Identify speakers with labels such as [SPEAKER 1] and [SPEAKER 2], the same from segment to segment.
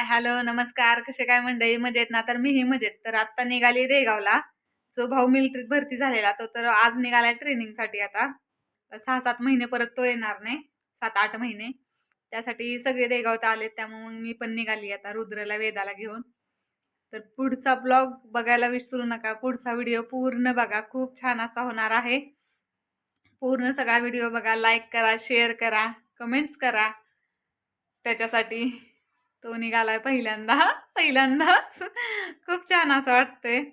[SPEAKER 1] Hello नमस्कार. कसे काय मंडळी? मजेत ना? तर मीही मजेत. तर आता निघाली देगावला. जो भाऊ मिलिटरीत भरती झालेला तो तर आज निघालाय ट्रेनिंगसाठी. आता 6-7 महिने परत तो येणार नाही, 7-8 महिने. त्यासाठी सगळे देगावत आलेत, त्यामुळे मग मी पण निघाली आता रुद्रला वेदाला घेऊन. तर पुढचा ब्लॉग बघायला विसरू नका. पुढचा व्हिडिओ पूर्ण बघा, खूप छान असा होणार आहे. पूर्ण सगळा व्हिडिओ बघा, लाईक करा, शेअर करा, कमेंट्स करा. त्याच्यासाठी तो निघालाय पहिल्यांदाच खूप छान असं वाटतंय.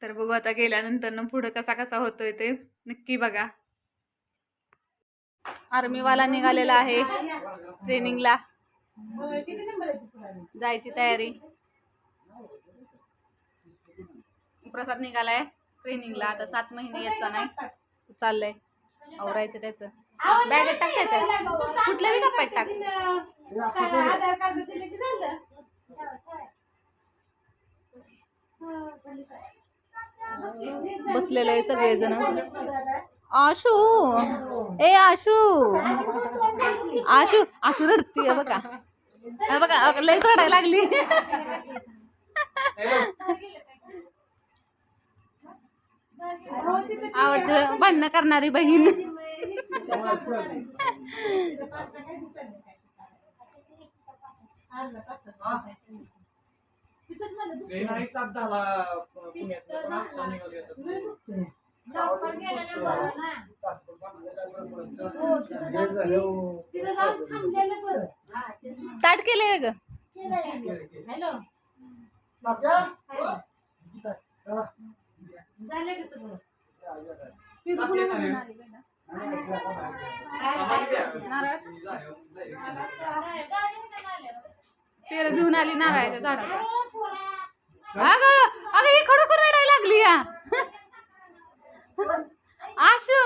[SPEAKER 1] तर बघू आता गेल्यानंतर ना पुढं कसा कसा होतोय ते नक्की बघा. आर्मीवाला निघालेला आहे ट्रेनिंगला, जायची तयारी. प्रसाद निघालाय ट्रेनिंगला, आता 7 महिने यायचा नाही, चाललंय आवरायचं त्याचं. बॅगेत टाक, त्याच्यात कुठल्याही कप्प्यात टाक. बसलेलं आहे सगळेजण. आशू, ए आशू, आशू आशू रडतीये बघा बघा, लयच रडायला लागली. आवडतं भांडणं करणारी बहीण. ताट केलंय ग. पेर घेऊन आली नारळाच्या झाडाचा. अगं अगं ही खडखड रडायला लागली या. आशू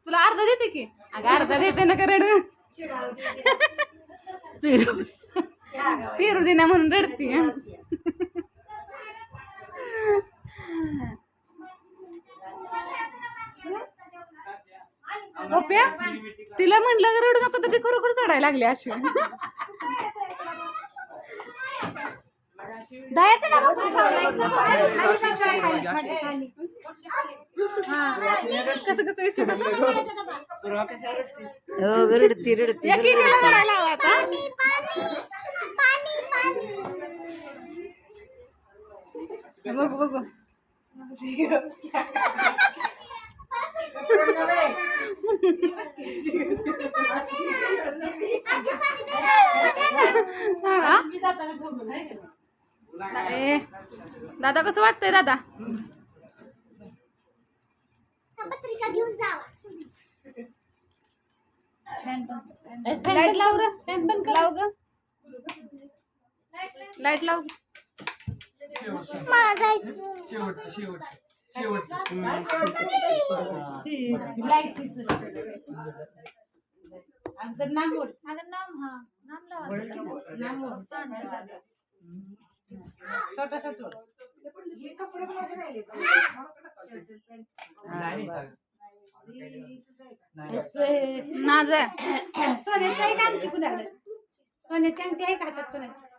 [SPEAKER 1] तुला अर्धा देते की? अगं अर्धा देते ना का रडू. पेरू दे ना म्हणून रडती. गोप्या तिला म्हणलं रडू नको तर ती खरोखर चढायला लागली अशी. दह्याचं कसं कसं रडती रडती बघू बघू. दादा कसं वाटतंय दादा? लाईट लाव ग, लाव ग, लाईट लाव.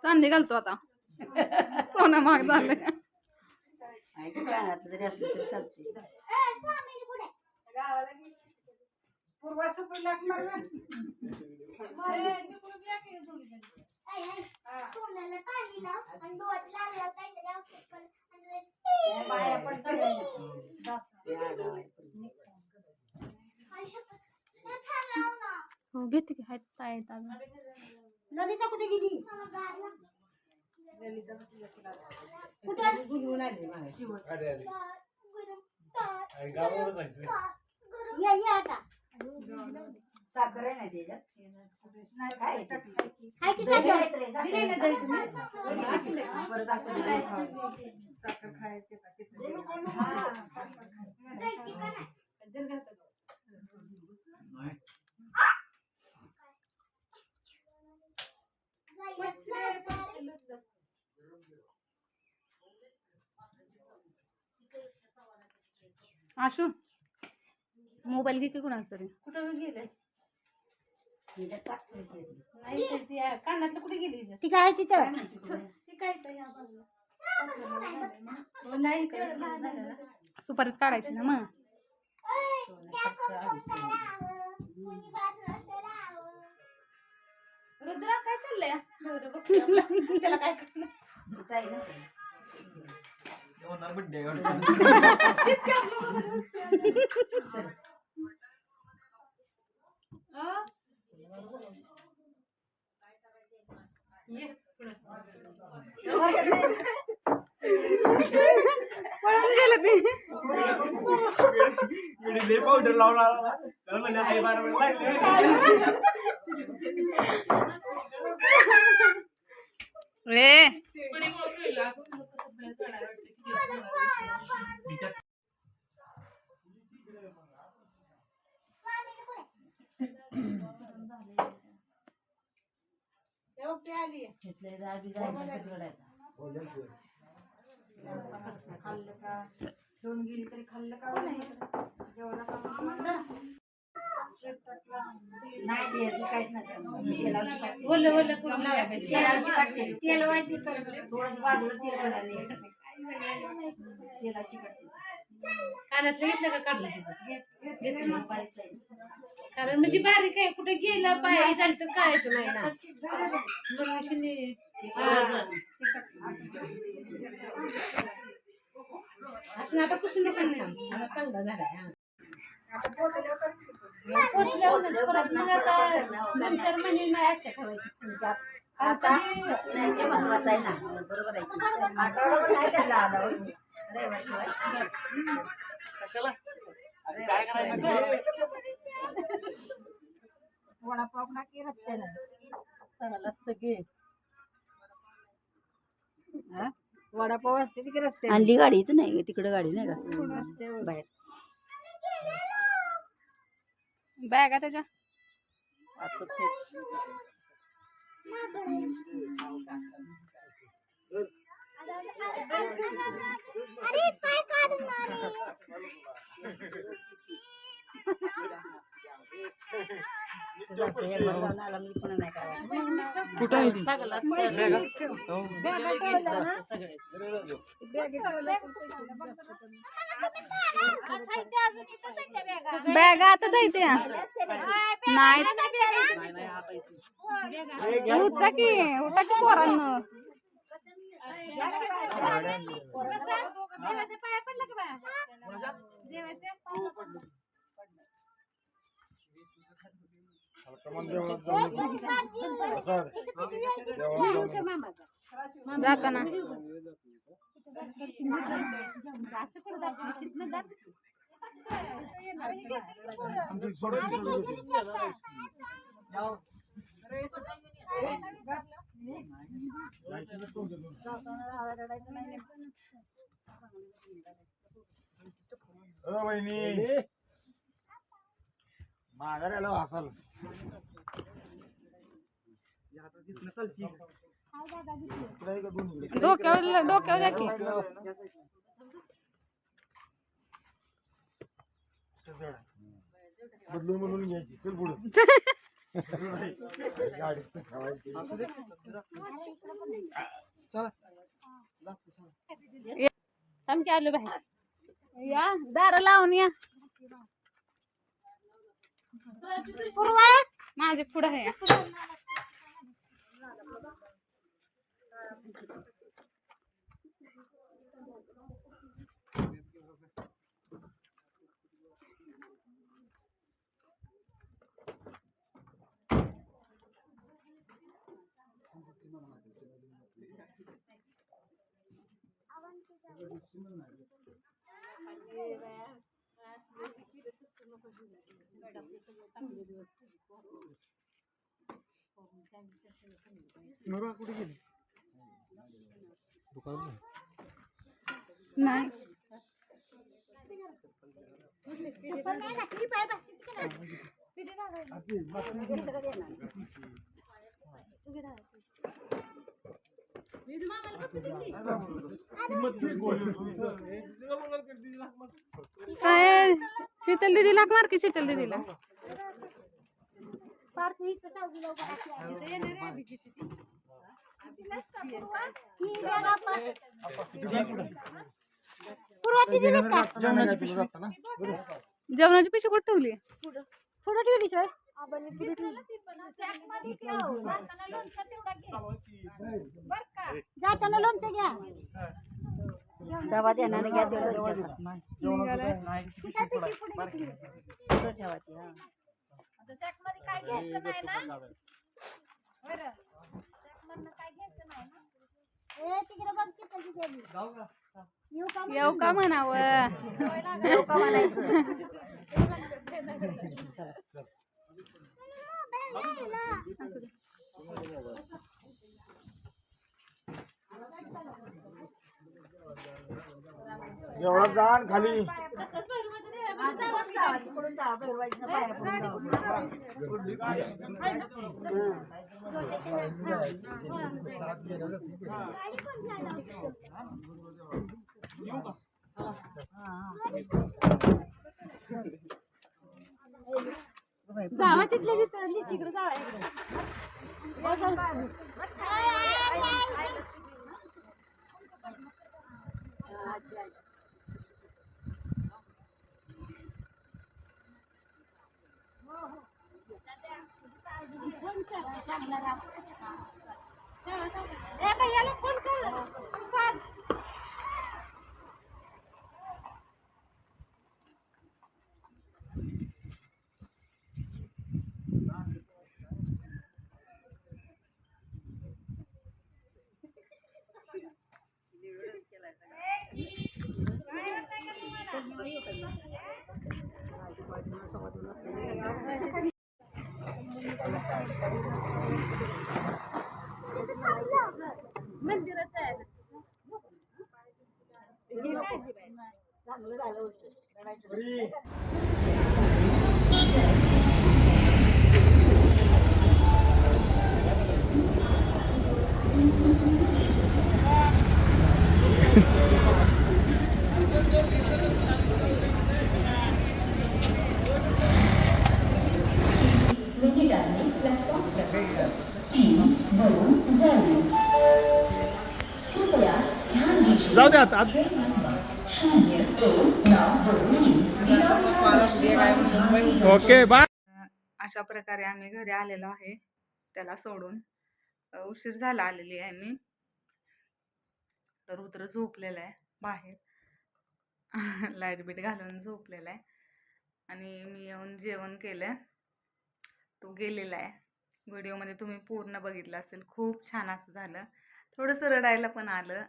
[SPEAKER 1] चांदी घालतो आता. सोनं महाग झालंय. जरी असलं तरी चालते. हो घेते की हात पाय. ललिता कुठे गेली? साखर आहे नाही त्याच्यात. आशू मोबाईल घे की कोणाचा तरी. कुठं गेले? कानातलं कुठे गेली
[SPEAKER 2] ती काय तिथं
[SPEAKER 1] सुपारीच काढायची ना मग. रुद्रा काय चाललंय त्याला काय पळून गेलं ते
[SPEAKER 3] पावडर लावला
[SPEAKER 1] रे
[SPEAKER 2] घेऊन गेली तरी खाल्लं का जेवढा नाही द्यायचं काहीच नाही तेल व्हायची थोडंसं बाजूला तेल घालायचं तेलाची कानातलं घेतलं का काढलं तिथं कारण म्हणजे बारीक आहे कुठे गेलं पाय झालं तर कळायचं नाही ना आपण आता कुठून नाही चांगला झाला परत मग आता नंतर म्हणजे नाही असं ठेवायची आता महत्वाचं आहे ना बरोबर आहे आठवडा नाही त्याला आला वडापाव ना की रस्त्याला सरळ असतं की वडापाव असते की रस्ते आणली गाडी इथं नाही तिकडे गाडी नाही का बाहेर
[SPEAKER 1] बॅग आहे त्याच्या
[SPEAKER 3] कुठं आहे ती
[SPEAKER 1] बॅग आता जायते नाही उठा की पोरांना जाताना
[SPEAKER 3] माघाऱ्याला असाल
[SPEAKER 1] डोक्यावर द्या की
[SPEAKER 3] बदलून म्हणून घ्यायची चल पुढे गाडीत ठेवायची
[SPEAKER 2] आमच्या आलो बाहेर
[SPEAKER 1] या दार लावून या माझे पुढे आहे
[SPEAKER 3] कुठे गेली दुकान
[SPEAKER 1] नाही शीतल दीदी लाख मार की शीतल दीदीला
[SPEAKER 2] तिथं येणार आहे अभिजित ती.
[SPEAKER 1] जेवणाची पिशवी कुठे ठेवली?
[SPEAKER 4] पुढे ठेवली सोय जाताना लोणचं घ्या डबा देणार घ्या काय घ्यायचं नाही ना बरं काय घ्यायचं नाही ना ए तिकडे बघ किती गेली
[SPEAKER 1] येऊ का म्हणावं?
[SPEAKER 4] येऊ का म्हणायचं
[SPEAKER 3] एवढा जाण खाली
[SPEAKER 4] जावा तिथल्या तिकडे जावा याला फोन कर
[SPEAKER 3] जाऊ दे आता ओके बाय.
[SPEAKER 1] अशा प्रकारे आम्ही घरी आलेलो आहे त्याला सोडून. उशीर झाला आलेली आहे मी. तर रुद्र झोपलेला आहे बाहेर. लाईट बीट घालून झोपलेला आहे आणि मी येऊन जेवण केलं. तो गेलेला आहे. व्हिडिओमध्ये तुम्ही पूर्ण बघितलं असेल. खूप छान असं झालं. थोडंसं रडायला पण आलं.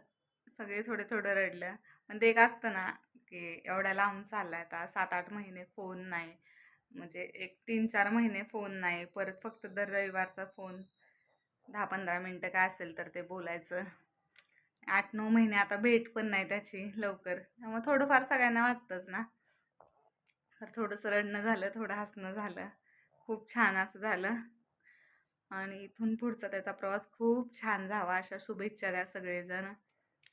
[SPEAKER 1] सगळे थोडे थोडं रडलं. पण ते एक असतं ना की एवढ्या लांब चाललाय आता 7-8 महिने फोन नाही. म्हणजे एक 3-4 महिने फोन नाही. परत फक्त दर रविवारचा फोन 10-15 मिनटं काय असेल तर ते बोलायचं. 8-9 महिने आता भेट पण नाही त्याची लवकर. त्यामुळे थोडंफार सगळ्यांना वाटतंच ना. तर थोडंसं रडणं झालं, थोडं हसणं झालं. खूप छान असं झालं. आणि इथून पुढचा त्याचा प्रवास खूप छान जावा अशा शुभेच्छा द्या सगळेजण.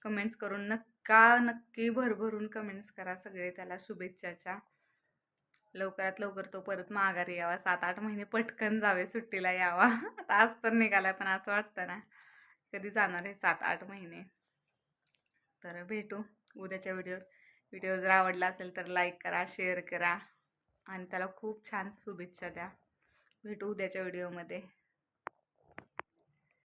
[SPEAKER 1] कमेंट्स करून नक्की भरभरून कमेंट्स करा सगळे त्याला शुभेच्छाच्या. लवकरात लवकर तो परत माघारी यावा. 7-8 महिने पटकन जावे, सुट्टीला यावा. आता आज तर निघालाय पण असं वाटतं ना कधी जाणार आहे 7-8 महिने. तर भेटू उद्याच्या व्हिडिओ जर आवडला असेल तर लाईक करा, शेअर करा आणि त्याला खूप छान शुभेच्छा द्या. भेटू उद्याच्या व्हिडिओमध्ये.